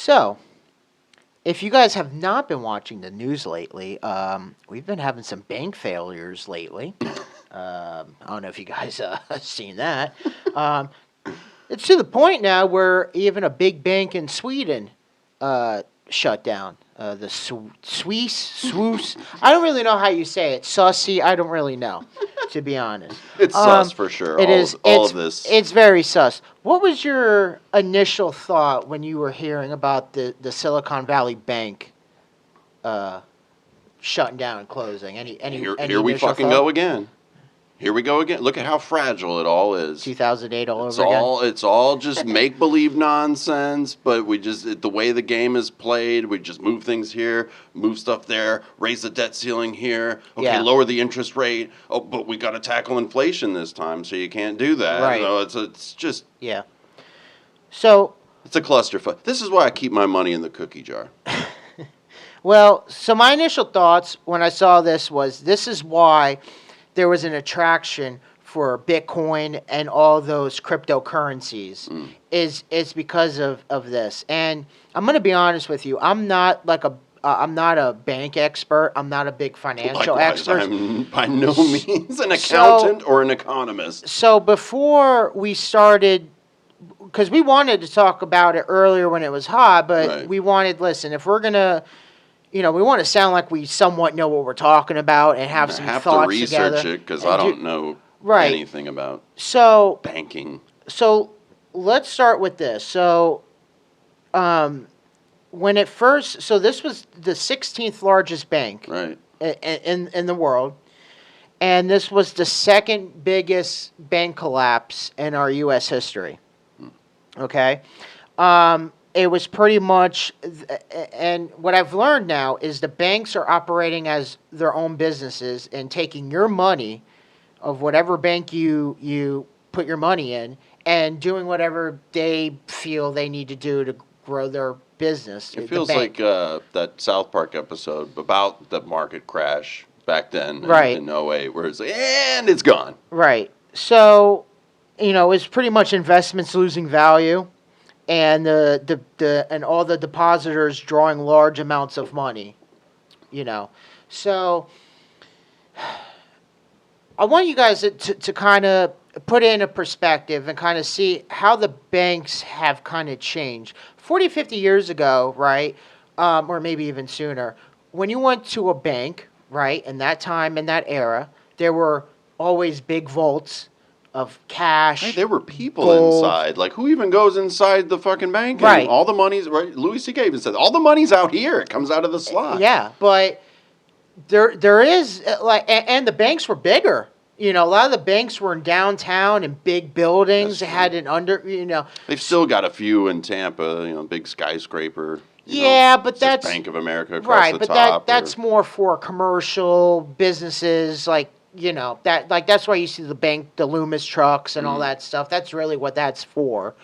So, if you guys have not been watching the news lately, we've been having some bank failures lately. I don't know if you guys have seen that. Um, it's to the point now where even a big bank in Sweden shut down. The Swiss. I don't really know how you say it. Sussy. I don't really know, to be honest. It's sus for sure. It is. All It's of this. it's very sus. What was your initial thought when you were hearing about the Silicon Valley Bank shutting down and closing? Any Here initial we fucking thought? go again. Here we go again. Look at how fragile it all is. 2008 all It's over again. it's all just make believe nonsense. But the way the game is played, we just move things here, move stuff there, raise the debt ceiling here. Okay, Yeah. lower the interest rate. Oh, but we got to tackle inflation this time, so you can't do that. Right. It's just Yeah. So, it's a clusterfuck. This is why I keep my money in the cookie jar. so my initial thoughts when I saw this is why there was an attraction for Bitcoin and all those cryptocurrencies is because of this. And I'm going to be honest with you. I'm not a bank expert. I'm not a big financial Likewise, expert. I'm by no means an accountant or an economist. So before we started, because we wanted to talk about it earlier when it was hot, but Right. we wanted, listen, if we're going to, we want to sound like we somewhat know what we're talking about and have I some have thoughts to research together. it because and I do- don't know Right. anything about So, banking. so let's start with this. So, when it first, so this was the 16th largest bank Right. in the world, and this was the second biggest bank collapse in our U.S. history. Okay, it was pretty much, and what I've learned now is the banks are operating as their own businesses and taking your money of whatever bank you put your money in and doing whatever they feel they need to do to grow their business. It the feels bank. like that South Park episode about the market crash back then Right. in 08 where it's like, and it's gone. Right. So, it's pretty much investments losing value, and and all the depositors drawing large amounts of money. So I want you guys to kind of put it in a perspective and kind of see how the banks have kind of changed. 40, 50 years ago, right, or maybe even sooner, when you went to a bank, right, in that time, in that era, there were always big vaults of cash. Hey, there were people gold. inside. Like, who even goes inside the fucking bank? Right. And all the money's, right? Louis C.K. even said, all the money's out here. It comes out of the slot. Yeah, but there is and the banks were bigger. A lot of the banks were in downtown in big buildings. They That's had They've still got a few in Tampa, big skyscraper. Yeah, but says that's Bank of America across right. the But top. that's more for commercial businesses, that's why you see the Loomis trucks and all that stuff. That's really what that's for.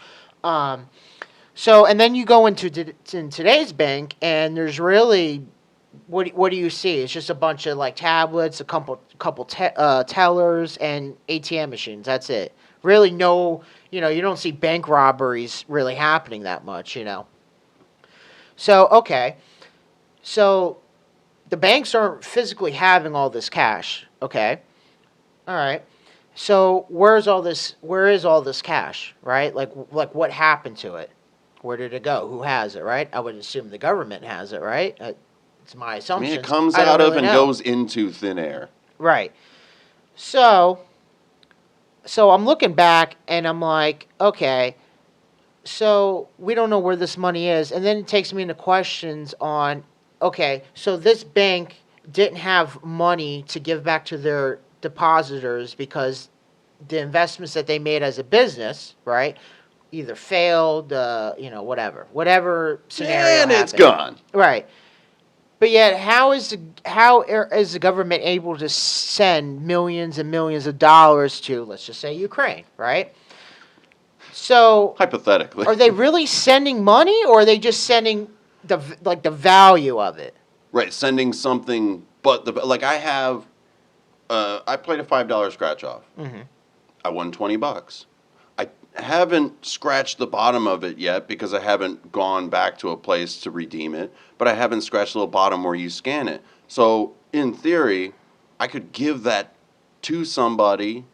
So and then you go into in today's bank, and there's really what do you see? It's just a bunch of tablets, a couple tellers, and ATM machines. That's it. Really, no, you don't see bank robberies really happening that much. So okay, so the banks aren't physically having all this cash. Okay, all right. So where is all this cash? Right? Like what happened to it? Where did it go? Who has it? Right? I would assume the government has it. Right? It's my I assumption. mean, it comes I don't out of really and know. goes into thin air. Right. So I'm looking back and I'm like, okay, so we don't know where this money is. And then it takes me into questions on, okay, so this bank didn't have money to give back to their depositors because the investments that they made as a business, right, either failed, whatever scenario And it's happened. gone. Right. But yet, how is the government able to send millions and millions of dollars to, let's just say, Ukraine, right? So, Hypothetically. are they really sending money, or are they just sending the value of it? Right, sending something, but I played a $5 scratch off. Mm-hmm. I won $20. haven't scratched the bottom of it yet because I haven't gone back to a place to redeem it, but I haven't scratched the little bottom where you scan it. So in theory, I could give that to somebody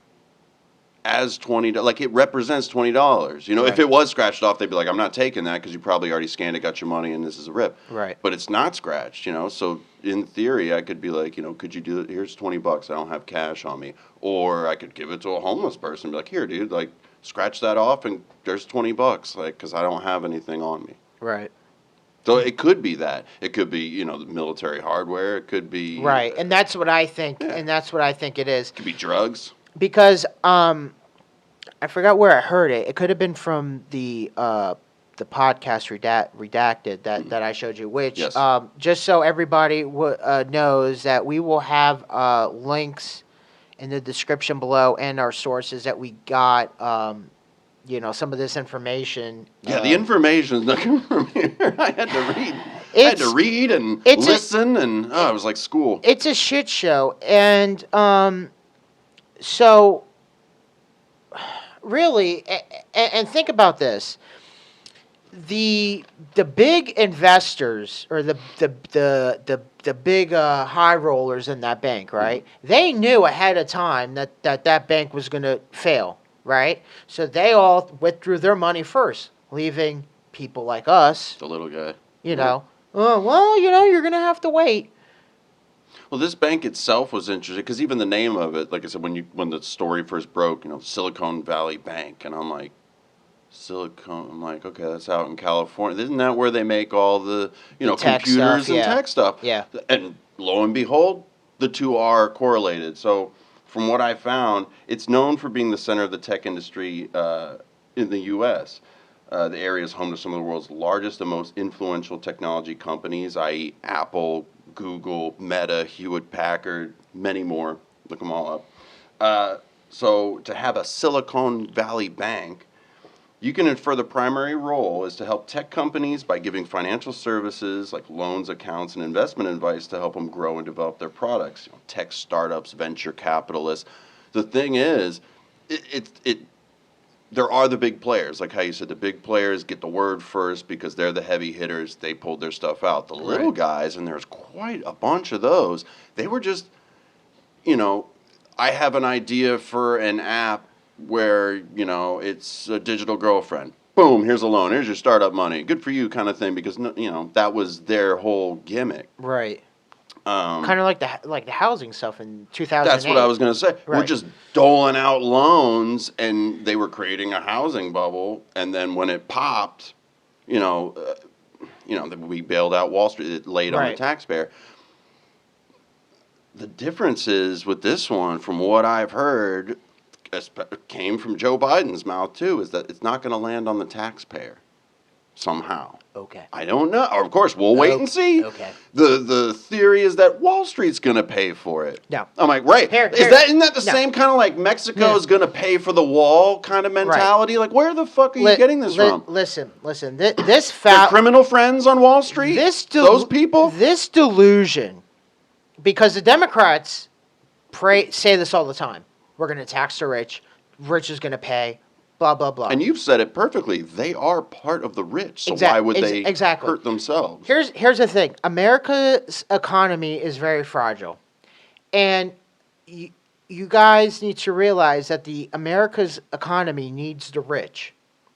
as $20, like it represents $20. You know, if Right. it was scratched off, they'd be like, I'm not taking that because you probably already scanned it, got your money, and this is a rip. Right. But it's not scratched, you know. So in theory, I could be like, you know, could you do it? Here's $20. I don't have cash on me, or I could give it to a homeless person. And be like, here, dude, like scratch that off, and there's $20, like because I don't have anything on me. Right. So it could be that. It could be, you know, the military hardware. It could be Right. And that's what I think. Yeah. And that's what I think it is. It could be drugs. Because I forgot where I heard it. It could have been from the podcast redacted that I showed you. Which Yes. just so everybody knows that we will have links in the description below and our sources that we got. You know, some of this information. Yeah, the information's not coming from here. I had to read. I had to It's- read and it's a- listen, and it was like school. It's a shit show, and so really, and think about this: the big investors or the big high rollers in that bank, right? They knew ahead of time that bank was going to fail, right? So they all withdrew their money first, leaving people like us, The little guy. you know, oh well, you know, you're going to have to wait. Well, this bank itself was interesting because even the name of it, like I said, when the story first broke, you know, Silicon Valley Bank, and I'm like, I'm like, okay, that's out in California. Isn't that where they make all the, you know, tech computers stuff, and yeah. tech stuff? Yeah. And lo and behold, the two are correlated. So from what I found, it's known for being the center of the tech industry in the U.S. The area is home to some of the world's largest and most influential technology companies, i.e. Apple, Google, Meta, Hewlett-Packard, many more. Look them all up. So to have a Silicon Valley Bank, you can infer the primary role is to help tech companies by giving financial services like loans, accounts, and investment advice to help them grow and develop their products. You know, tech startups, venture capitalists. The thing is, there are the big players, like how you said, the big players get the word first because they're the heavy hitters. They pulled their stuff out. The little Right. guys, and there's quite a bunch of those, they were just, you know, I have an idea for an app where, you know, it's a digital girlfriend. Boom, here's a loan. Here's your startup money. Good for you kind of thing because, you know, that was their whole gimmick. Right. Kind of like the housing stuff in 2008. That's what I was going to say. We're Right. just doling out loans, and they were creating a housing bubble. And then when it popped, you know, we bailed out Wall Street. It laid on the Right. taxpayer. The difference is with this one, from what I've heard, came from Joe Biden's mouth too, is that it's not going to land on the taxpayer somehow. Okay. I don't know. Of course, we'll wait and see. Okay. The theory is that Wall Street's going to pay for it. No. I'm like, right. Here- Isn't that the no. same kind of like Mexico Yeah. is going to pay for the wall kind of mentality? Like, where the fuck are you getting this from? Listen. This Their criminal friends on Wall Street? Those people? This delusion, because the Democrats say this all the time. We're going to tax the rich. Rich is going to pay. Blah blah blah. And you've said it perfectly. They are part of the rich. So Exact- why would ex- they exactly. hurt themselves? Here's the thing. America's economy is very fragile, and you guys need to realize that the America's economy needs the rich,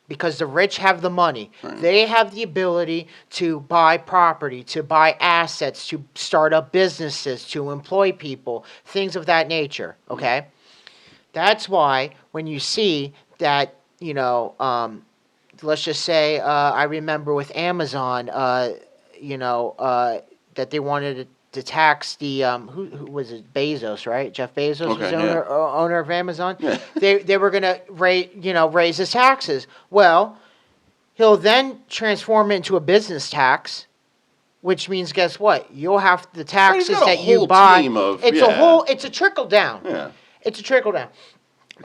because the rich have the money. Right. They have the ability to buy property, to buy assets, to start up businesses, to employ people, things of that nature. Okay, that's why when you see that, you know, let's just say, I remember with Amazon, that they wanted to tax the who was it, Bezos, right? Jeff Bezos was Okay, the owner of Amazon. Yeah. They were gonna raise his taxes. Well, he'll then transform it into a business tax, which means guess what? You'll have the taxes got a that you whole buy. team of- It's yeah. it's a trickle down. Yeah. It's a trickle down.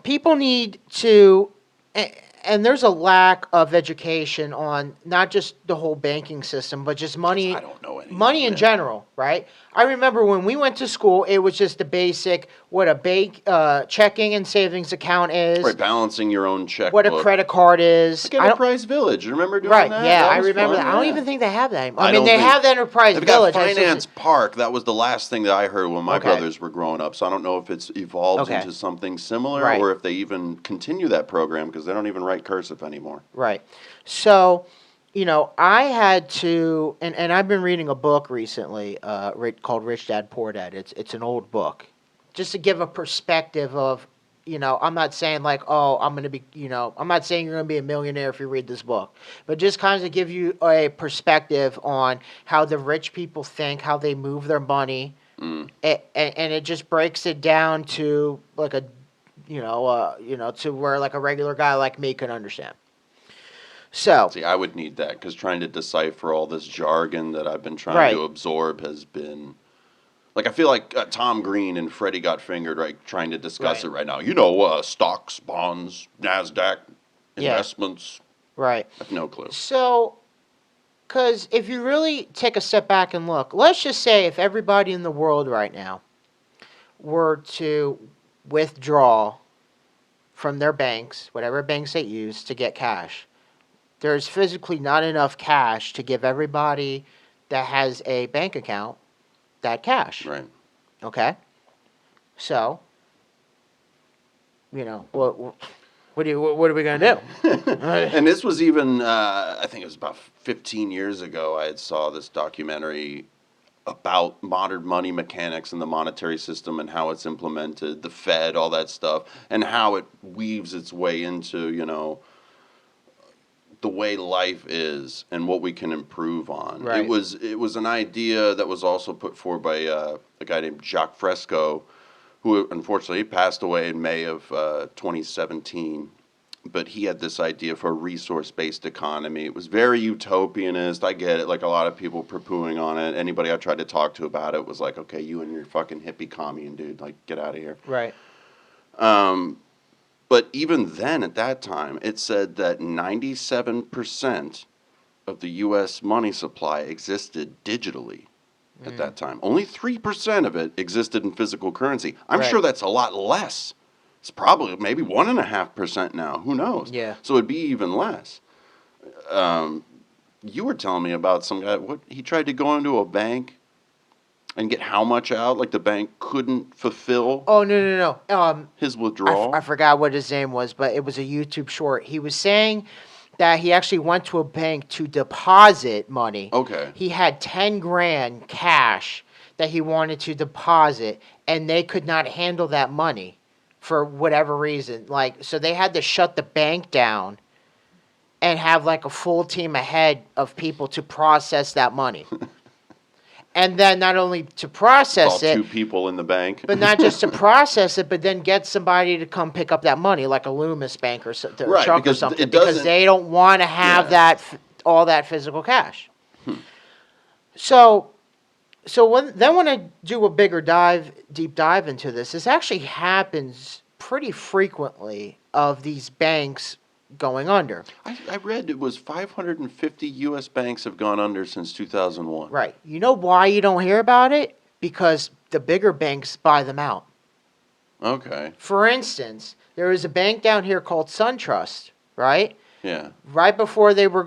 People need to, and there's a lack of education on not just the whole banking system, but just money. I don't know anything, Money in yeah. general, right? I remember when we went to school, it was just the basic what a bank checking and savings account is, Right, balancing your own checkbook. what a credit card is. Like Enterprise Village. Remember doing Right, that? yeah, That I was remember fun, that. I don't yeah. even think they have that anymore. I I mean, don't they think- have the Enterprise They've Village. got I just- Finance Park. That was the last thing that I heard when my Okay. brothers were growing up. So I don't know if it's evolved Okay. into something similar Right. or if they even continue that program because they don't even write cursive anymore. Right. So, I had to, and I've been reading a book recently called Rich Dad Poor Dad. It's an old book. Just to give a perspective of, I'm not saying like, oh, I'm going to be, I'm not saying you're going to be a millionaire if you read this book, but just kind of give you a perspective on how the rich people think, how they move their money. And it just breaks it down to like a, to where like a regular guy like me can understand. So, See, I would need that because trying to decipher all this jargon that I've been trying Right. to absorb has been. Like, I feel like Tom Green and Freddie Got Fingered, right, trying to discuss Right. it right now. You know, stocks, bonds, NASDAQ, Yeah. investments. right. I have no clue. So, because if you really take a step back and look, let's just say if everybody in the world right now were to withdraw from their banks, whatever banks they use, to get cash, there's physically not enough cash to give everybody that has a bank account that cash. Right. Okay? So, what are we going to do? And this was even, I think it was about 15 years ago, I had saw this documentary about modern money mechanics and the monetary system and how it's implemented, the Fed, all that stuff, and how it weaves its way into, the way life is and what we can improve on. Right. It was an idea that was also put forward by a guy named Jacques Fresco, who unfortunately passed away in May of 2017. But he had this idea for a resource-based economy. It was very utopianist. I get it. Like a lot of people poo-pooing on it. Anybody I tried to talk to about it was like, okay, you and your fucking hippie commune, dude. Like, get out of here. Right. But even then, at that time, it said that 97% of the U.S. money supply existed digitally at that time. Only 3% of it existed in physical currency. I'm Right. sure that's a lot less. It's probably maybe 1.5% now. Who knows? Yeah. So it'd be even less. You were telling me about some guy. What he tried to go into a bank and get how much out? Like the bank couldn't fulfill Oh, no. his withdrawal. I forgot what his name was, but it was a YouTube short. He was saying that he actually went to a bank to deposit money. Okay. He had 10 grand cash that he wanted to deposit, and they could not handle that money for whatever reason. Like, so they had to shut the bank down and have like a full team ahead of people to process that money. And then not only to All process it, two people in the bank. but not just to process it, but then get somebody to come pick up that money, like a Loomis bank or something, Right, Chuck or because something, it because doesn't- they don't want to have Yeah. that all that physical cash. So when I do a bigger deep dive into this, this actually happens pretty frequently of these banks going under. I read it was 550 U.S. banks have gone under since 2001. Right. You know why you don't hear about it? Because the bigger banks buy them out. Okay. For instance, there was a bank down here called SunTrust, right? Yeah. Right before they were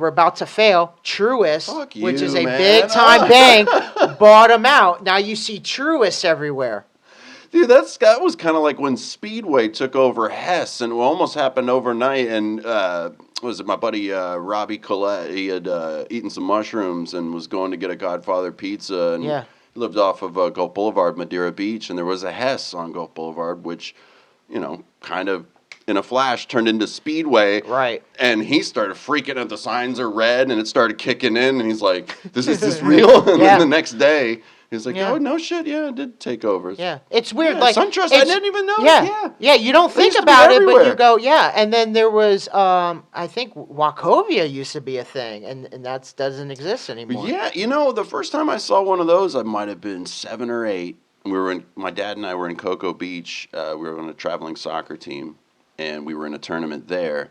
about to fail, Truist, Fuck which you, is a man. big time bank, bought them out. Now you see Truist everywhere. Dude, that was kind of like when Speedway took over Hess, and it almost happened overnight. And was it my buddy Robbie Collette? He had eaten some mushrooms and was going to get a Godfather pizza, and Yeah. he lived off of Gulf Boulevard, Madeira Beach, and there was a Hess on Gulf Boulevard, which, kind of in a flash turned into Speedway. Right. And he started freaking out. The signs are red, and it started kicking in, and he's like, "Is this real?" And Yeah. then the next day. He's like, Yeah. "Oh, no shit, yeah, it did take over." Yeah, it's weird. Yeah, like SunTrust, I it's- didn't even know. Yeah, yeah, you don't think used to be about it, but you everywhere. go, yeah. And then there was, I think Wachovia used to be a thing, and that doesn't exist anymore. Yeah, the first time I saw one of those, I might have been 7 or 8. My dad and I were in Cocoa Beach. We were on a traveling soccer team, and we were in a tournament there.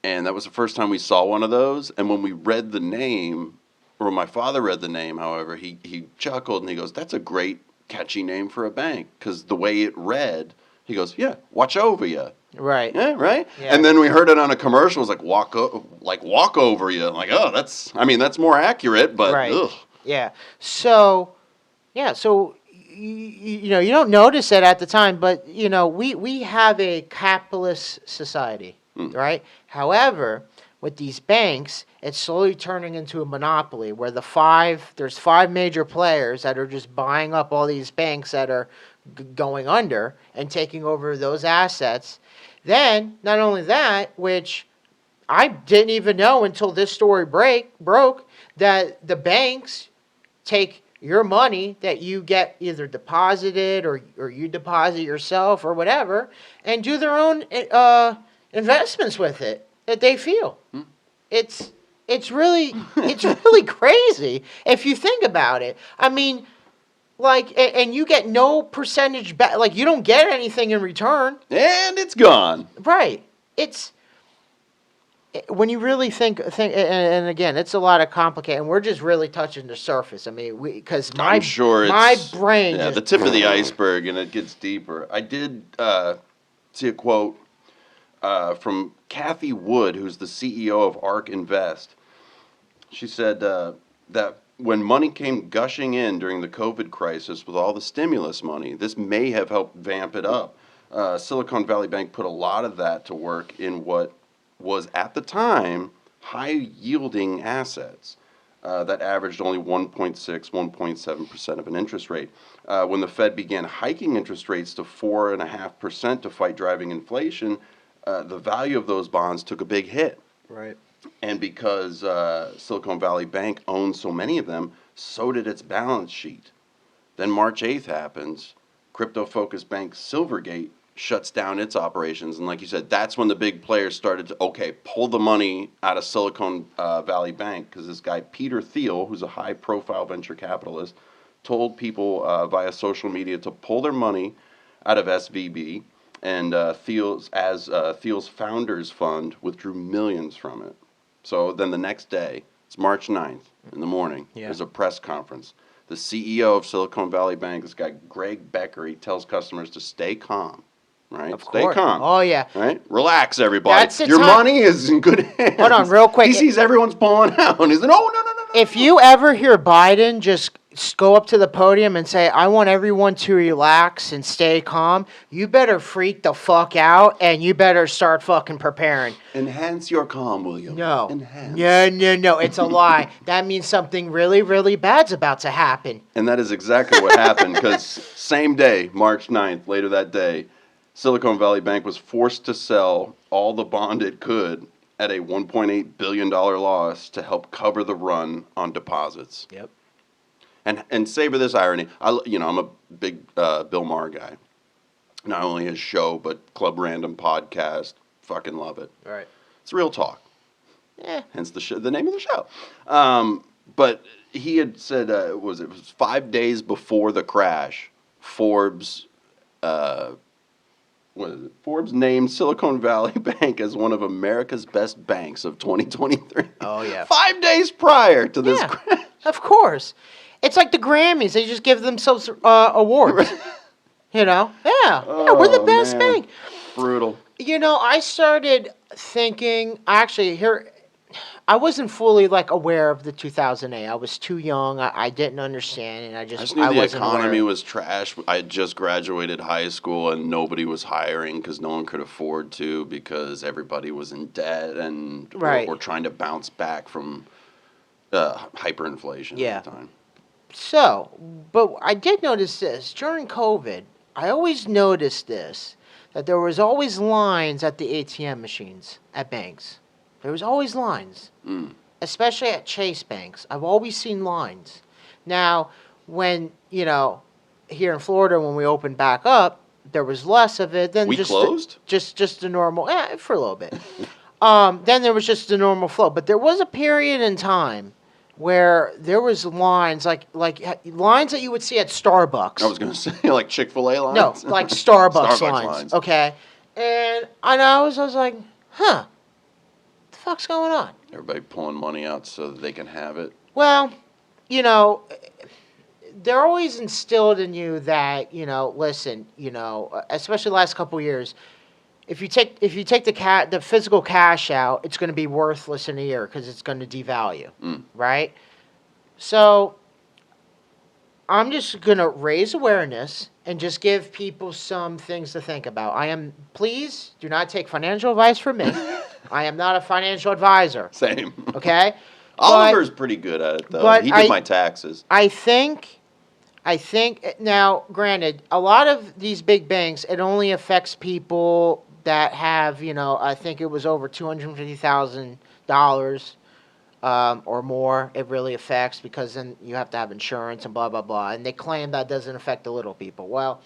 And that was the first time we saw one of those. And when we read the name, or when my father read the name, however, he chuckled and he goes, "That's a great catchy name for a bank," because the way it read, he goes, "Yeah, watch over you." Right. Yeah, right. Yeah. And then we heard it on a commercial. It was like walk over you. I'm like, oh, that's more accurate, but Right. ugh. Yeah. So, yeah. So, you know, you don't notice it at the time, but you know, we have a capitalist society, right? However, with these banks, it's slowly turning into a monopoly where there's five major players that are just buying up all these banks that are going under and taking over those assets. Then, not only that, which I didn't even know until this story broke, that the banks take your money that you get either deposited or you deposit yourself or whatever and do their own investments with it that they feel. It's it's really it's really crazy if you think about it. I mean, like, and you get no percentage back. Like, you don't get anything in return. And it's gone. Right. It's when you really think, and again, it's a lot of complicated, and we're just really touching the surface. I mean, because I'm sure my it's brain the just, tip of the iceberg, and it gets deeper. I did see a quote from Kathy Wood, who's the CEO of ARK Invest. She said that when money came gushing in during the COVID crisis with all the stimulus money, this may have helped vamp it up. Silicon Valley Bank put a lot of that to work in what was at the time high-yielding assets that averaged only 1.6, 1.7% of an interest rate. When the Fed began hiking interest rates to 4.5% to fight driving inflation, the value of those bonds took a big hit. right. And because Silicon Valley Bank owns so many of them, so did its balance sheet. Then March 8th happens. Crypto-focused bank Silvergate shuts down its operations. And like you said, that's when the big players started to, pull the money out of Silicon Valley Bank. Because this guy, Peter Thiel, who's a high-profile venture capitalist, told people via social media to pull their money out of SVB. And Thiel's Founders Fund withdrew millions from it. So then the next day, it's March 9th in the morning, there's a press conference. The CEO of Silicon Valley Bank, this guy Greg Becker, he tells customers to stay calm, right? Of Stay course. calm. Oh, yeah. Right? Relax, everybody. That's the Your time- money is in good hands. Hold on, real quick. He sees everyone's pulling out, and he's like, no. If you ever hear Biden just go up to the podium and say, "I want everyone to relax and stay calm," you better freak the fuck out and you better start fucking preparing. Enhance your calm, William. No. Enhance. No. It's a lie. That means something really, really bad's about to happen. And that is exactly what happened, because same day, March 9th, later that day, Silicon Valley Bank was forced to sell all the bond it could at a $1.8 billion loss to help cover the run on deposits. Yep. And savor this irony. I'm a big Bill Maher guy. Not only his show, but Club Random podcast. Fucking love it. All right. It's real talk. Yeah. Hence the name of the show. But he had said it was 5 days before the crash, Forbes Forbes named Silicon Valley Bank as one of America's best banks of 2023. Oh, yeah. 5 days prior to this Yeah, crash. of course. It's like the Grammys. They just give themselves awards. You know? Yeah. We're the Oh, best man. bank. Brutal. You know, I started thinking, actually, I wasn't fully, aware of the 2008. I was too young. I didn't understand, and I just knew the wasn't economy aware. was trash. I had just graduated high school and nobody was hiring because no one could afford to, because everybody was in debt and Right. or trying to bounce back from hyperinflation Yeah. at the time. So, but I did notice this. During COVID, I always noticed this, that there was always lines at the ATM machines at banks. There was always lines, especially at Chase banks. I've always seen lines. Now, when, here in Florida, when we opened back up, there was less of it than We just closed? just the normal, for a little bit. Then there was just the normal flow. But there was a period in time where there was lines, like lines that you would see at Starbucks. I was going to say, like Chick-fil-A lines? No, like Starbucks, Starbucks lines. lines. Okay. And I was like, huh, what the fuck's going on? Everybody pulling money out so that they can have it. Well, you know, they're always instilled in you that, listen, especially the last couple years, if you take the physical cash out, it's going to be worthless in a year because it's going to devalue, right? So I'm just going to raise awareness and just give people some things to think about. Please do not take financial advice from me. I am not a financial advisor. Same. Okay? Oliver's pretty good at it, though. but He did my taxes. I think now, granted, a lot of these big banks, it only affects people that have, I think it was over $250,000 or more. It really affects because then you have to have insurance and blah blah blah. And they claim that doesn't affect the little people. Well,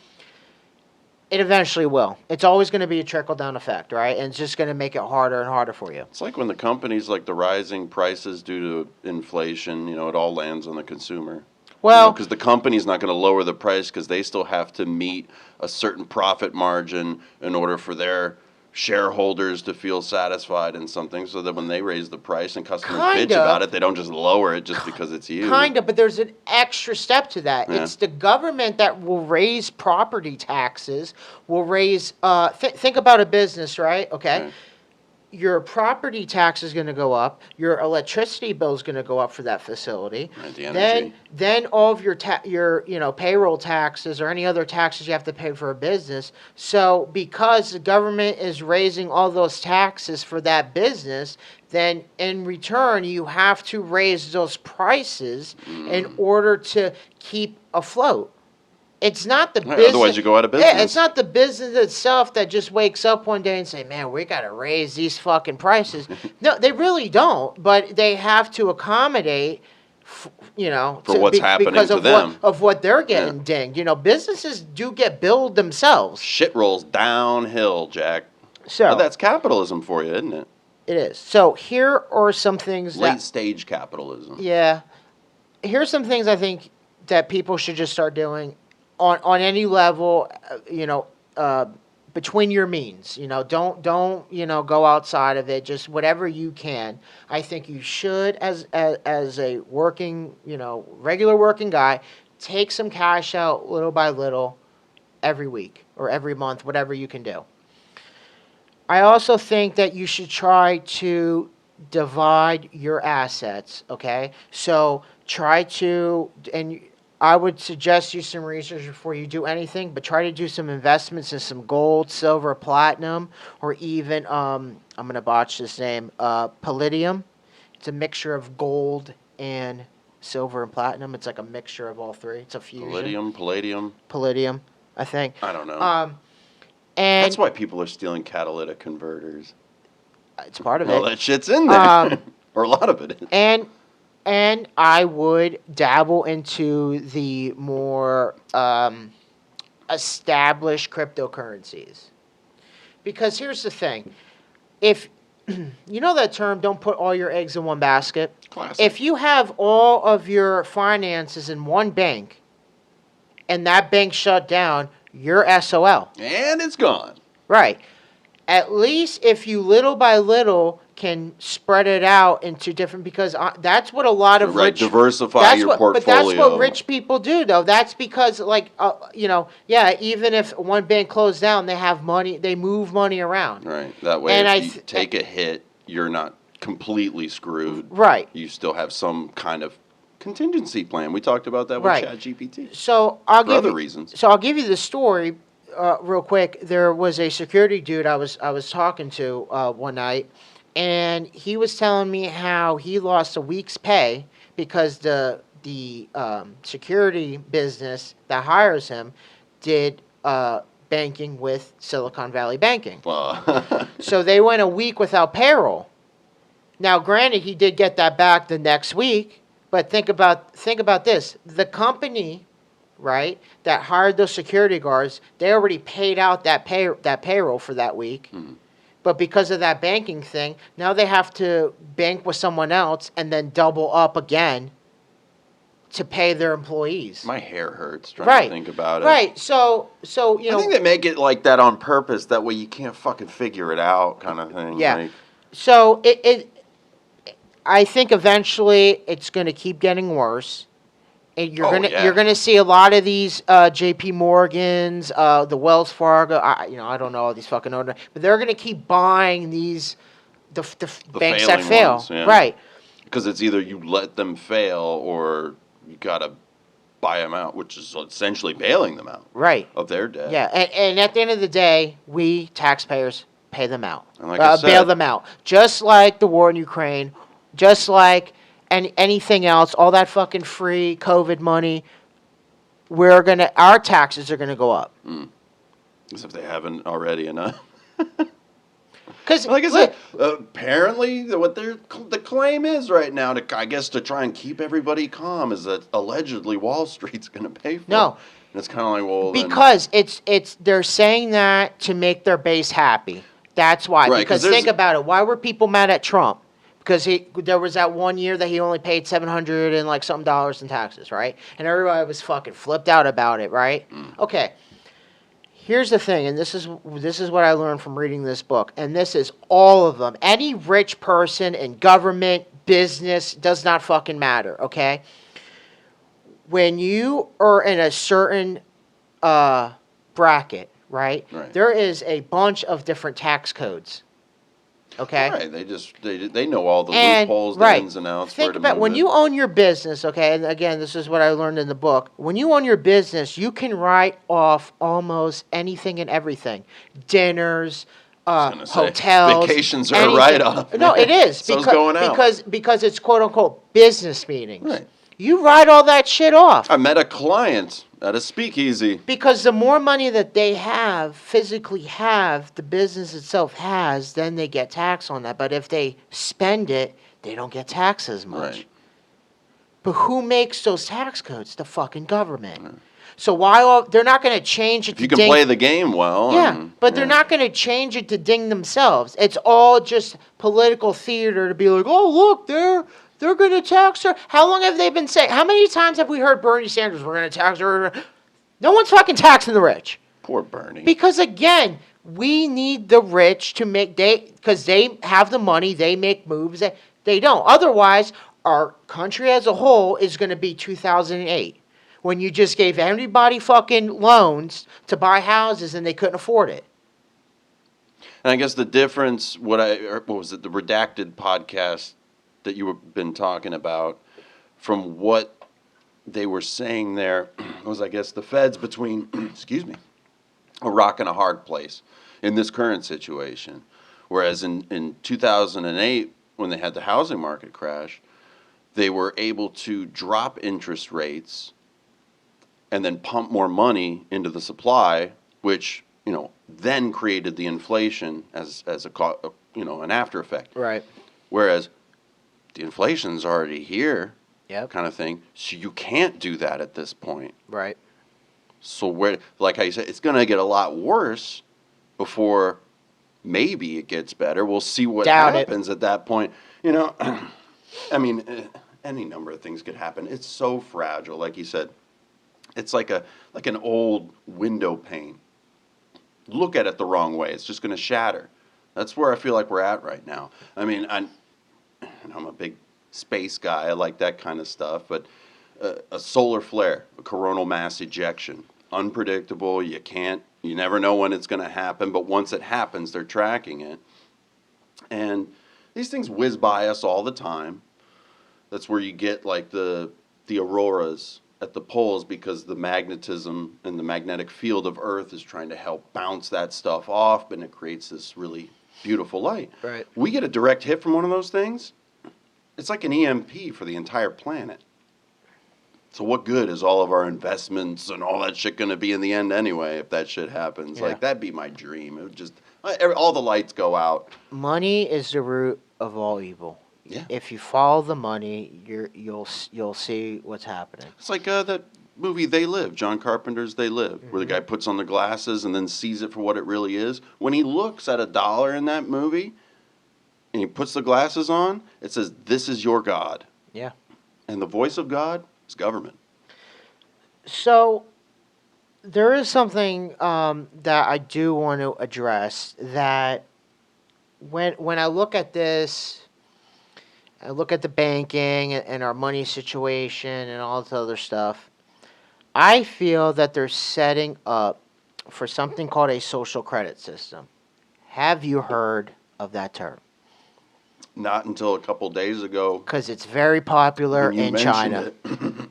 it eventually will. It's always going to be a trickle down effect, right? And it's just going to make it harder and harder for you. It's like when the companies, like the rising prices due to inflation, it all lands on the consumer. Well, because the company's not going to lower the price because they still have to meet a certain profit margin in order for their shareholders to feel satisfied in something, so that when they raise the price and customers bitch about it, they don't just lower it just because it's you. Kind of, but there's an extra step to that. Yeah. It's the government that will raise property taxes, will raise, think about a business, right? Okay. Right. Your property tax is going to go up. Your electricity bill is going to go up for that facility. Right, the energy. Then all of your payroll taxes or any other taxes you have to pay for a business. So because the government is raising all those taxes for that business, then in return you have to raise those prices in order to keep afloat. It's not the business. Otherwise, you go out of business. Yeah, it's not the business itself that just wakes up one day and say, "Man, we got to raise these fucking prices." No, they really don't. But they have to accommodate, for what's happening because to of them. of what they're getting dinged. Businesses do get billed themselves. Shit rolls downhill, Jack. So That's capitalism for you, isn't it? it is. So here are some things Late stage capitalism. Yeah, here's some things I think that people should just start doing. On any level, between your means, don't go outside of it. Just whatever you can. I think you should, as a working, regular working guy, take some cash out little by little, every week or every month, whatever you can do. I also think that you should try to divide your assets. Okay, so try to I would suggest you some research before you do anything, but try to do some investments in some gold, silver, platinum, or even, I'm going to botch this name, palladium. It's a mixture of gold and silver and platinum. It's like a mixture of all three. It's a fusion. Palladium, I think. I don't know. And that's why people are stealing catalytic converters. It's part of it. All that shit's in there. Or a lot of it is. And I would dabble into the more established cryptocurrencies. Because here's the thing. If you know that term, don't put all your eggs in one basket. Classic. If you have all of your finances in one bank and that bank shut down, you're SOL. And it's gone. Right. At least if you little by little can spread it out into different, because that's what a lot of diversify your portfolio. But that's what rich people do, though. That's because, even if one bank closed down, they have money, they move money around. Right. That way, if you take a hit, you're not completely screwed. Right. You still have some kind of contingency plan. We talked about that with ChatGPT. So for other reasons. So I'll give you the story. Real quick, there was a security dude I was talking to one night, and he was telling me how he lost a week's pay because the security business that hires him did banking with Silicon Valley Banking. So they went a week without payroll. Now, granted, he did get that back the next week, but think about this: the company, right, that hired those security guards, they already paid out that payroll for that week. Mm-hmm. But because of that banking thing, now they have to bank with someone else and then double up again to pay their employees. My hair hurts trying to think about it. Right. So I think they make it like that on purpose. That way you can't fucking figure it out, kind of thing. Yeah. So I think eventually it's going to keep getting worse. And Oh, yeah. you're gonna see a lot of these J.P. Morgans, the Wells Fargo. I don't know all these fucking owners, but they're gonna keep buying these The banks that failing fail. ones, yeah. Right, Because it's either you let them fail or you gotta buy them out, which is essentially bailing them out right. of their debt. Yeah, and at the end of the day, we taxpayers pay them out, And like I bail said- them out, just like the war in Ukraine, just like anything else, all that fucking free COVID money. Our taxes are gonna go up. As if they haven't already enough. Because Like I said, apparently what the claim is right now, I guess to try and keep everybody calm, is that allegedly Wall Street's going to pay for No. it. And it's kind of like, well, then- because it's they're saying that to make their base happy. That's why. Right, 'cause because think there's- about it. Why were people mad at Trump? Because there was that one year that he only paid $700 and like something dollars in taxes, right? And everybody was fucking flipped out about it, right? Okay. Here's the thing, and this is what I learned from reading this book, and this is all of them. Any rich person in government, business, does not fucking matter, okay? When you are in a certain bracket, right? Right. There is a bunch of different tax codes. Okay? Right, they know all the And loopholes, right, the ins and outs. where think to about move when it. you own your business. Okay, and again, this is what I learned in the book. When you own your business, you can write off almost anything and everything, dinners, gonna say, hotels, vacations are a anything. write-off, No, man. it is So's going out. because it's quote unquote business meetings. Right. You write all that shit off. I met a client at a speakeasy. Because the more money that they physically have, the business itself has, then they get taxed on that. But if they spend it, they don't get taxed as much. Right. But who makes those tax codes? The fucking government. So why they're not going to change it If to you can ding. play the game well. Yeah, and- but they're not going to change it to ding themselves. It's all just political theater to be like, oh look, they're going to tax her. How long have they been saying? How many times have we heard Bernie Sanders, we're going to tax her? No one's fucking taxing the rich. Poor Bernie. Because again, we need the rich to because they have the money, they make moves. They don't. Otherwise, our country as a whole is going to be 2008 when you just gave everybody fucking loans to buy houses and they couldn't afford it. And I guess the difference, what was it, the Redacted podcast that you have been talking about, from what they were saying there was, I guess, the feds between, excuse me, a rock and a hard place in this current situation. Whereas in 2008, when they had the housing market crash, they were able to drop interest rates and then pump more money into the supply, which, then created the inflation as an after effect. Right. Whereas the inflation's already here, Yep. kind of thing. So you can't do that at this point. Right. So like how you said, it's going to get a lot worse before maybe it gets better. We'll see what Doubt it. happens at that point. I mean, any number of things could happen. It's so fragile, like you said. It's like an old window pane. Look at it the wrong way, it's just going to shatter. That's where I feel like we're at right now. I mean, I'm a big space guy. I like that kind of stuff. But a solar flare, a coronal mass ejection, unpredictable. You never know when it's going to happen. But once it happens, they're tracking it. And these things whiz by us all the time. That's where you get like the auroras at the poles, because the magnetism and the magnetic field of Earth is trying to help bounce that stuff off, and it creates this really beautiful light. Right. We get a direct hit from one of those things, it's like an EMP for the entire planet. So what good is all of our investments and all that shit going to be in the end anyway if that shit happens? Yeah. Like, that'd be my dream. It would just, all the lights go out. Money is the root of all evil. Yeah. If you follow the money, you'll see what's happening. It's like that movie They Live, John Carpenter's They Live, where the guy puts on the glasses and then sees it for what it really is. When he looks at $1 in that movie and he puts the glasses on, it says, "This is your God." Yeah. And the voice of God is government. So there is something that I do want to address, that when I look at this, I look at the banking and our money situation and all this other stuff, I feel that they're setting up for something called a social credit system. Have you heard of that term? Not until a couple days ago Because it's very popular when you in mentioned China. it.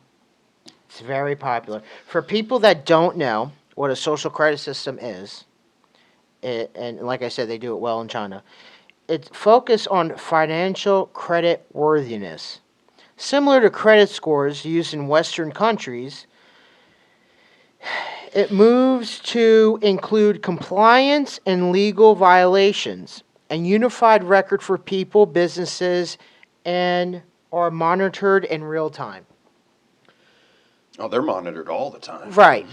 It's very popular. For people that don't know what a social credit system is, and like I said, they do it well in China, it's focused on financial credit worthiness. Similar to credit scores used in Western countries, it moves to include compliance and legal violations, and unified record for people, businesses, and are monitored in real time. Oh, they're monitored all the time. Right.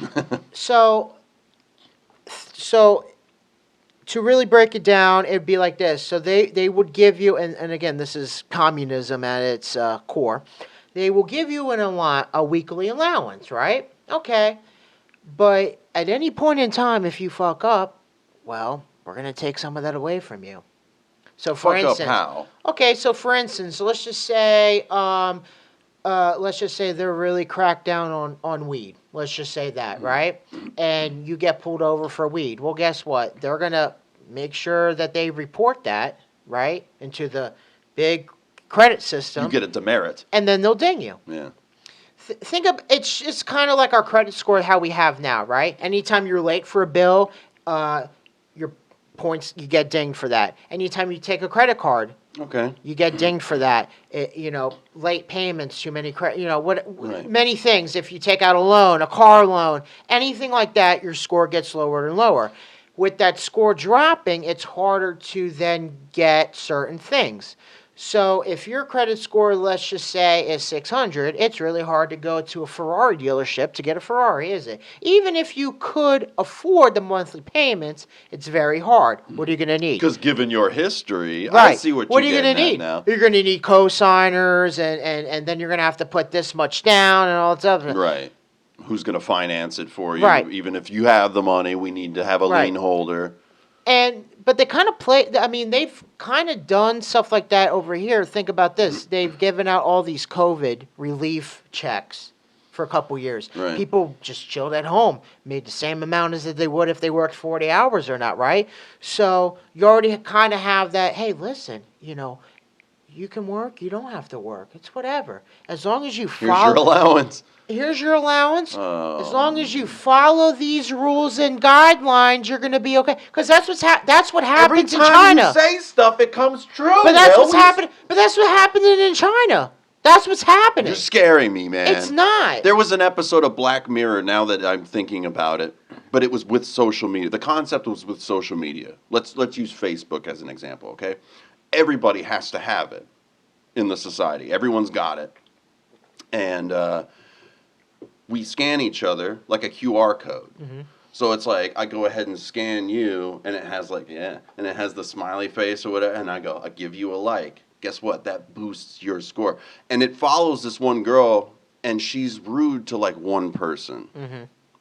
So, so to really break it down, it'd be like this. So they would give you, and again, this is communism at its core. They will give you a weekly allowance, right? Okay. But at any point in time, if you fuck up, well, we're going to take some of that away from you. So for Fuck instance, up how? okay, so for instance, let's just say they're really cracked down on weed. Let's just say that, right? And you get pulled over for weed. Well, guess what? They're going to make sure that they report that, right, into the big credit system. You get a demerit. And then they'll ding you. Yeah. Think of it's kind of like our credit score how we have now, right? Anytime you're late for a bill, your points you get dinged for that. Anytime you take a credit card, Okay. you get dinged for that. Late payments, too many credit, Right. many things. If you take out a loan, a car loan, anything like that, your score gets lower and lower. With that score dropping, it's harder to then get certain things. So if your credit score, let's just say, is 600, it's really hard to go to a Ferrari dealership to get a Ferrari, is it? Even if you could afford the monthly payments, it's very hard. What are you going to need? Because given your history, I Right. see what What are you're you going to getting need? at now. You're going to need co-signers, and then you're going to have to put this much down and all that stuff. Right. Who's going to finance it for you? Right. Even if you have the money, we need to have a Right. lien holder. But they kind of they've kind of done stuff like that over here. Think about this. They've given out all these COVID relief checks for a couple years. Right. People just chilled at home, made the same amount as they would if they worked 40 hours or not, right? So you already kind of have that, hey, listen, you can work, you don't have to work. It's whatever. As long as you Here's your follow. allowance. Here's your allowance. Oh. As long as you follow these rules and guidelines, you're going to be okay. Because that's what happens in China. you say stuff, it comes true. But that's what's happening. But that's what's happening in China. That's what's happening. You're scaring me, man. It's not. There was an episode of Black Mirror, now that I'm thinking about it, but it was with social media. The concept was with social media. Let's use Facebook as an example, okay? Everybody has to have it in the society. Everyone's got it. And we scan each other like a QR code. Mm-hmm. So it's like I go ahead and scan you, and it has and it has the smiley face or whatever, and I give you a like. Guess what? That boosts your score. And it follows this one girl, and she's rude to like one person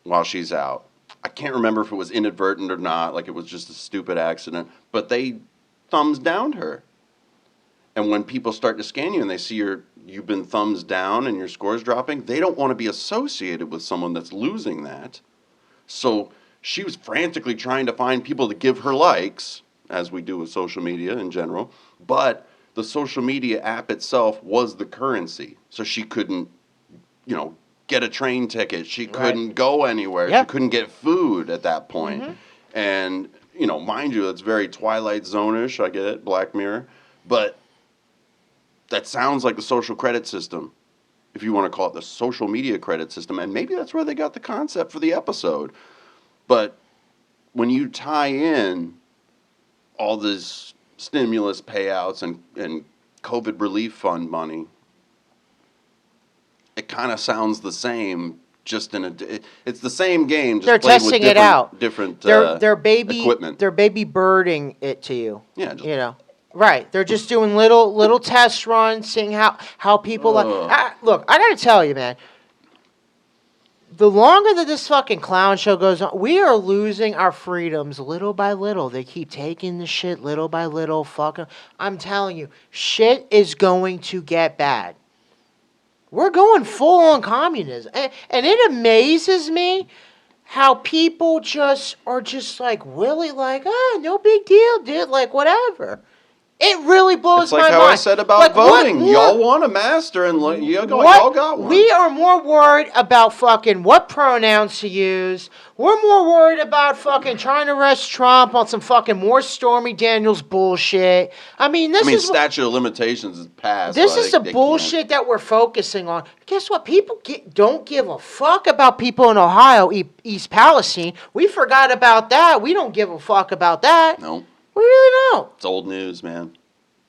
while she's out. I can't remember if it was inadvertent or not, like it was just a stupid accident, but they thumbs downed her. And when people start to scan you and they see you've been thumbs down and your score's dropping, they don't want to be associated with someone that's losing that. So she was frantically trying to find people to give her likes, as we do with social media in general. But the social media app itself was the currency. So she couldn't, get a train ticket. She couldn't go anywhere. Yep. She couldn't get food at that point. And, mind you, it's very Twilight Zone-ish. I get it, Black Mirror. But that sounds like the social credit system, if you want to call it the social media credit system. And maybe that's where they got the concept for the episode. But when you tie in all this stimulus payouts and COVID relief fund money, it kind of sounds the same. Just it's the same game. Just They're played with testing it out. Different They're baby equipment. They're baby birding it to you. Yeah, just- Right. They're just doing little test runs, seeing how people Ugh. look. I got to tell you, man. the longer that this fucking clown show goes on, we are losing our freedoms little by little. They keep taking the shit little by little. Fucking, I'm telling you, shit is going to get bad. We're going full on communism, and it amazes me how people just are just like really like, no big deal, dude. Like whatever. It really blows It's like my how mind. I said about Like, what voting. more- Y'all want a master, and y'all What? got one. We are more worried about fucking what pronouns to use. We're more worried about fucking trying to arrest Trump on some fucking more Stormy Daniels bullshit. I mean, this is statute of limitations is passed. this so is the they can't. bullshit that we're focusing on. Guess what? People don't give a fuck about people in Ohio, East Palestine. We forgot about that. We don't give a fuck about that. No, We really don't. it's old news, man.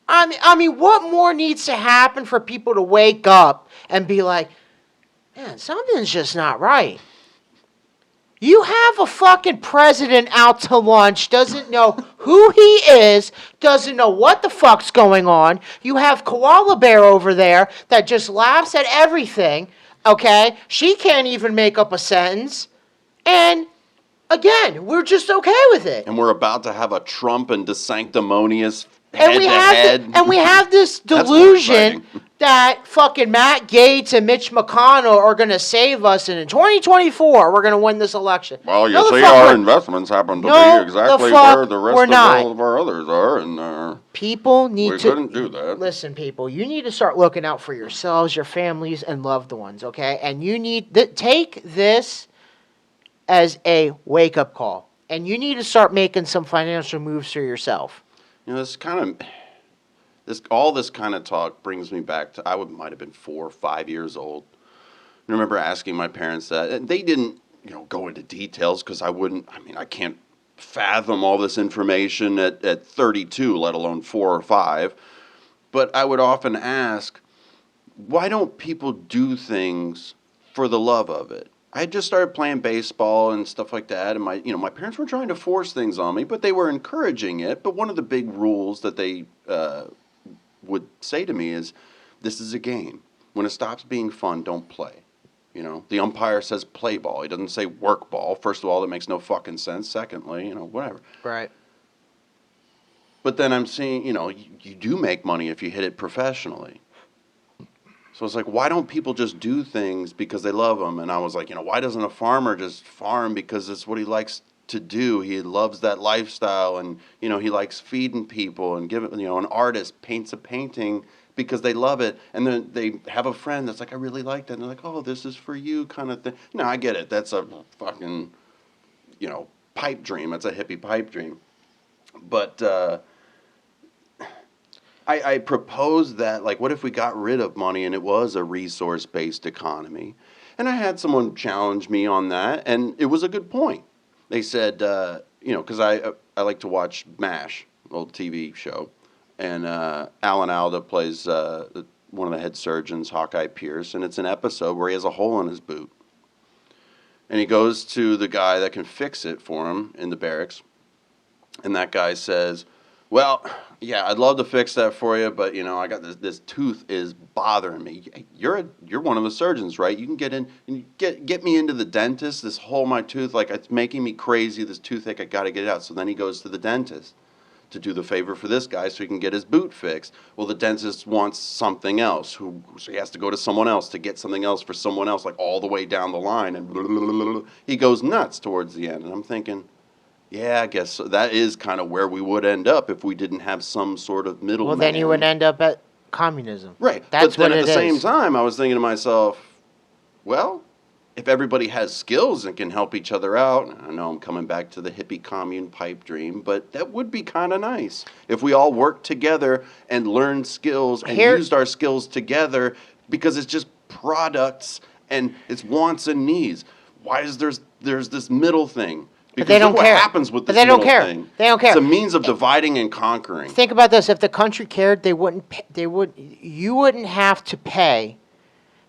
I mean, what more needs to happen for people to wake up and be like, man, something's just not right? You have a fucking president out to lunch, doesn't know who he is, doesn't know what the fuck's going on. You have Koala Bear over there that just laughs at everything, okay? She can't even make up a sentence. And again, we're just okay with it. And we're about to have a Trump and DeSanctimonious And we have this That's more delusion exciting. that fucking Matt Gaetz and Mitch McConnell are going to save us, and in 2024 we're going to win this election. Well, you No, the see, fuck our we're- investments happen to No, be exactly the fuck where the rest we're of not. all of our others are, and People need we to couldn't do that. listen. People, you need to start looking out for yourselves, your families, and loved ones. Okay, and you need take this as a wake up call, and you need to start making some financial moves for yourself. You know, all this kind of talk brings me back to might have been 4 or 5 years old. I remember asking my parents that, and they didn't, go into details because I can't fathom all this information at 32, let alone 4 or 5. But I would often ask, why don't people do things for the love of it? I had just started playing baseball and stuff like that, and my parents were trying to force things on me, but they were encouraging it. But one of the big rules that they would say to me is, this is a game. When it stops being fun, don't play. The umpire says play ball. He doesn't say work ball. First of all, that makes no fucking sense. Secondly, whatever. Right. But then I'm seeing, you do make money if you hit it professionally. So it's like, why don't people just do things because they love them? And I was like, why doesn't a farmer just farm because it's what he likes to do? He loves that lifestyle, and he likes feeding people and giving. An artist paints a painting because they love it, and then they have a friend that's like, I really like that, and they're like, oh, this is for you, kind of thing. No, I get it. That's a fucking pipe dream. That's a hippie pipe dream. But I proposed that, like, what if we got rid of money and it was a resource-based economy? And I had someone challenge me on that, and it was a good point. They said, because I like to watch MASH, old TV show, and Alan Alda plays one of the head surgeons, Hawkeye Pierce, and it's an episode where he has a hole in his boot. And he goes to the guy that can fix it for him in the barracks, and that guy says, well, yeah, I'd love to fix that for you, but I got this tooth is bothering me. You're one of the surgeons, right? You can get in and get me into the dentist. This hole in my tooth, like, it's making me crazy. This toothache, I got to get it out. So then he goes to the dentist to do the favor for this guy so he can get his boot fixed. Well, the dentist wants something else, so he has to go to someone else to get something else for someone else, like all the way down the line, and blah, blah, blah, blah. He goes nuts towards the end, and I'm thinking, yeah, I guess that is kind of where we would end up if we didn't have some sort of middle. Well, then you would end up at communism. Right. That's but then what at the it same is. time, I was thinking to myself, well, if everybody has skills and can help each other out, I know I'm coming back to the hippie commune pipe dream, but that would be kind of nice if we all worked together and learned skills and used our skills together, because it's just products and it's wants and needs. Why is there's this middle thing? Because they don't look care. what happens with But this they don't middle care. thing. They don't care. It's a means of dividing and conquering. Think about this: if the country cared, you wouldn't have to pay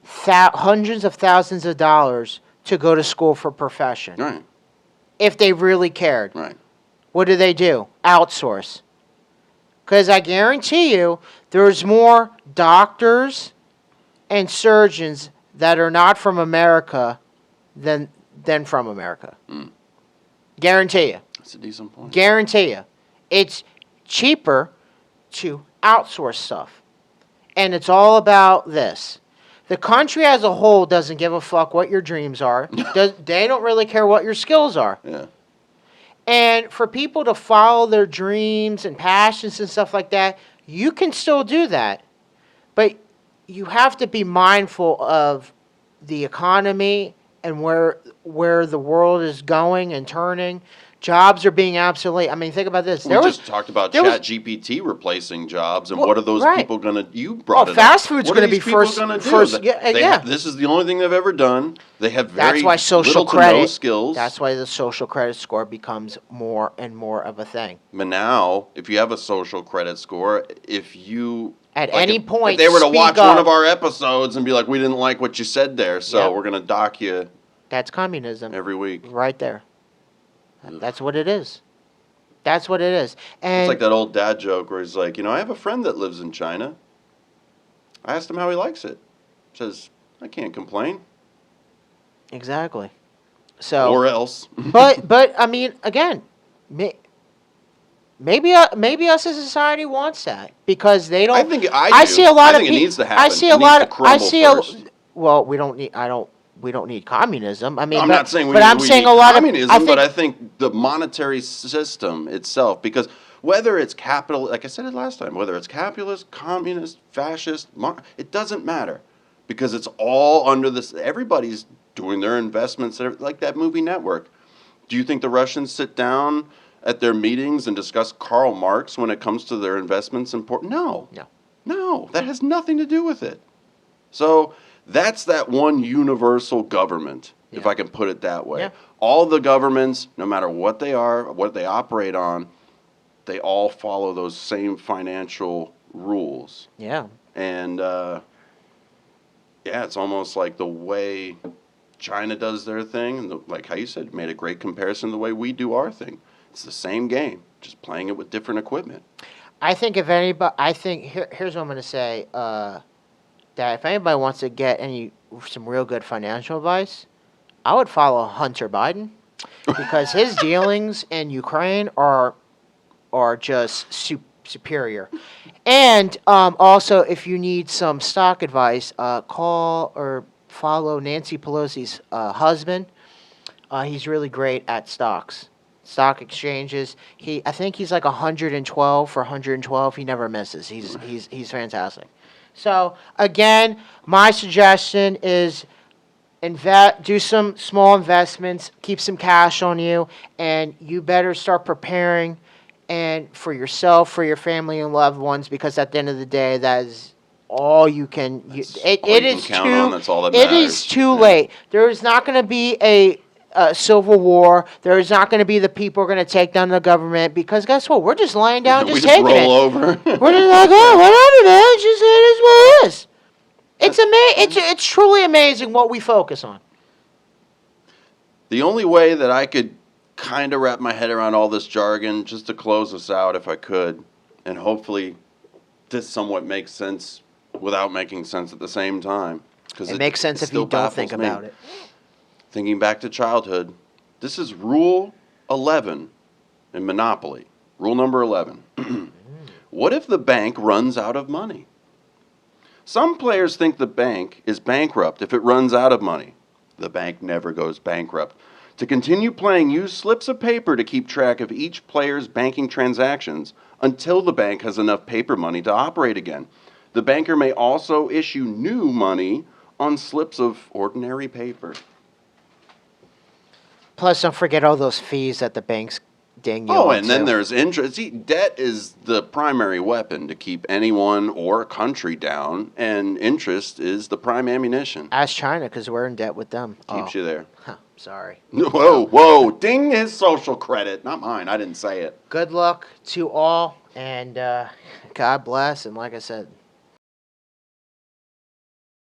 hundreds of thousands of dollars to go to school for a profession. Right. If they really cared. Right. What do? Outsource. Because I guarantee you, there's more doctors and surgeons that are not from America than from America. Guarantee you. That's a decent point. Guarantee you. It's cheaper to outsource stuff. And it's all about this. The country as a whole doesn't give a fuck what your dreams are. They don't really care what your skills are. Yeah. And for people to follow their dreams and passions and stuff like that, you can still do that. But you have to be mindful of the economy and where the world is going and turning. Jobs are being obsolete. I mean, think about this. We just talked about ChatGPT replacing jobs, and what are those people going to? You brought it up. Fast food's going to be first. This is the only thing they've ever done. They have very That's why social little credit, to no skills. That's why the social credit score becomes more and more of a thing. But now, if you have a social credit score, if you at any point, if they were to watch up, one of our episodes and be like, "We didn't like what you said there, so we're going to dock you." That's communism. Every week, right there. That's what it is. That's what it is. And it's like that old dad joke where he's like, I have a friend that lives in China. I asked him how he likes it. He says, I can't complain. Exactly. So. Or else. but I mean, again, maybe us as a society wants that because they don't. I see a lot of people. It needs to happen. I see a lot of. Well, we don't need. We don't need communism. I mean, I'm not saying we I'm saying a lot communism, of. But I think the monetary system itself, because whether it's capital, like I said it last time, whether it's capitalist, communist, fascist, it doesn't matter, because it's all under this. Everybody's doing their investments, like that movie Network. Do you think the Russians sit down at their meetings and discuss Karl Marx when it comes to their investments in No, that has nothing to do with it. So. That's that one universal government, if I can put it that way. Yeah. All the governments, no matter what they are, what they operate on, they all follow those same financial rules. Yeah. And, it's almost like the way China does their thing, and like how you said, made a great comparison to the way we do our thing. It's the same game, just playing it with different equipment. I think if anybody, here's what I'm going to say, that if anybody wants to get some real good financial advice, I would follow Hunter Biden because his dealings in Ukraine are just superior. And also, if you need some stock advice, call or follow Nancy Pelosi's husband. He's really great at stock exchanges. I think he's like 112 for 112. He never misses. He's fantastic. So, again, my suggestion is do some small investments, keep some cash on you, and you better start preparing for yourself, for your family and loved ones, because at the end of the day, that is all you can. It is too late. There is not going to be a civil war. There is not going to be the people who are going to take down the government, because guess what? We're just lying down, just taking it. We just roll over. We're just like, oh, whatever, man. It is what it is. It's amazing. It's truly amazing what we focus on. The only way that I could kind of wrap my head around all this jargon, just to close us out, if I could, and hopefully this somewhat makes sense without making sense at the same time. It makes sense if you don't think about it. Thinking back to childhood, this is Rule 11 in Monopoly. Rule number 11. What if the bank runs out of money? Some players think the bank is bankrupt if it runs out of money. The bank never goes bankrupt. To continue playing, use slips of paper to keep track of each player's banking transactions until the bank has enough paper money to operate again. The banker may also issue new money on slips of ordinary paper. Plus, don't forget all those fees that the banks ding you. Oh, and then there's interest. See, debt is the primary weapon to keep anyone or a country down, and interest is the prime ammunition. Ask China, because we're in debt with them. Keeps you there. Sorry. Whoa. Ding his social credit. Not mine. I didn't say it. Good luck to all, and God bless. And like I said,